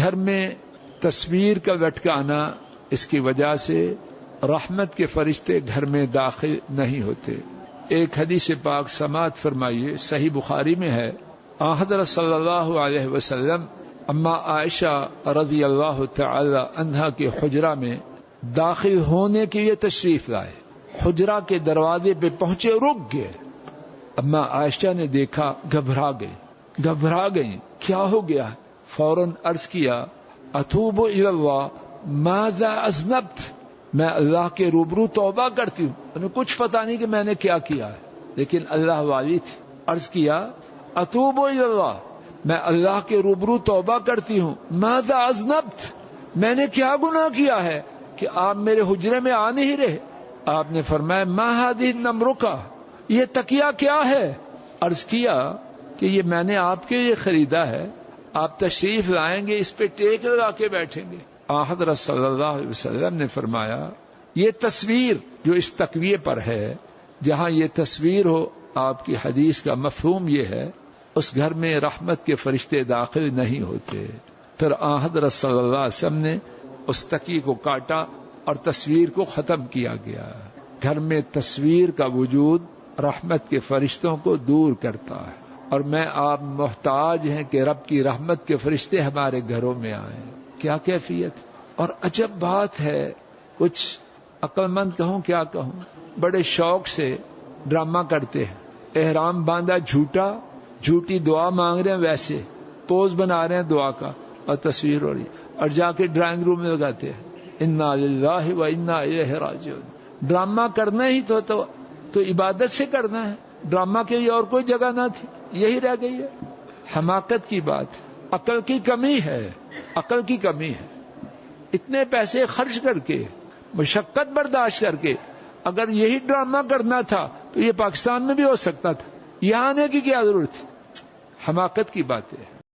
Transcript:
گھر میں تصویر کا لٹکانا، اس کی وجہ سے رحمت کے فرشتے گھر میں داخل نہیں ہوتے۔ ایک حدیث پاک سماعت فرمائیے، صحیح بخاری میں ہے، حضرت صلی اللہ علیہ وسلم اما عائشہ رضی اللہ تعالی عنہا کے حجرہ میں داخل ہونے کے لیے تشریف لائے، حجرہ کے دروازے پہ پہنچے، رک گئے۔ اما عائشہ نے دیکھا، گھبرا گئی، کیا ہو گیا؟ فوراً عرض کیا، اتوب الی اللہ ماذا اذنبت، میں اللہ کے روبرو توبہ کرتی ہوں، انہیں کچھ پتا نہیں کہ میں نے کیا کیا ہے، لیکن اللہ والی تھی۔ عرض کیا، اتوب الی اللہ، میں اللہ کے روبرو توبہ کرتی ہوں، ماذا اذنبت، میں نے کیا گناہ کیا ہے کہ آپ میرے حجرے میں آ نہیں رہے؟ آپ نے فرمایا، ما هذه النمرقہ، یہ تکیہ کیا ہے؟ عرض کیا کہ یہ میں نے آپ کے لیے خریدا ہے، آپ تشریف لائیں گے اس پہ ٹیک لگا کے بیٹھیں گے۔ حضرت صلی اللہ علیہ وسلم نے فرمایا، یہ تصویر جو اس تکیے پر ہے، جہاں یہ تصویر ہو، آپ کی حدیث کا مفہوم یہ ہے اس گھر میں رحمت کے فرشتے داخل نہیں ہوتے۔ پھر حضرت صلی اللہ علیہ وسلم نے اس تکیے کو کاٹا اور تصویر کو ختم کیا گیا۔ گھر میں تصویر کا وجود رحمت کے فرشتوں کو دور کرتا ہے، اور میں آپ محتاج ہیں کہ رب کی رحمت کے فرشتے ہمارے گھروں میں آئیں۔ کیا کیفیت! اور عجب بات ہے، کچھ عقل مند کہوں کیا کہوں، بڑے شوق سے ڈرامہ کرتے ہیں، احرام باندھا جھوٹا، جھوٹی دعا مانگ رہے ہیں، ویسے پوز بنا رہے ہیں دعا کا، اور تصویر ہو رہی، اور جا کے ڈرائنگ روم میں لگاتے ہیں، انا للہ و انا الیہ راجعون۔ ڈرامہ کرنا ہی تو عبادت سے کرنا ہے، ڈرامہ کے لیے اور کوئی جگہ نہ تھی، یہی رہ گئی ہے۔ حماقت کی بات، عقل کی کمی ہے، عقل کی کمی ہے۔ اتنے پیسے خرچ کر کے، مشقت برداشت کر کے، اگر یہی ڈرامہ کرنا تھا تو یہ پاکستان میں بھی ہو سکتا تھا، یہاں آنے کی کیا ضرورت تھی؟ حماقت کی بات ہے۔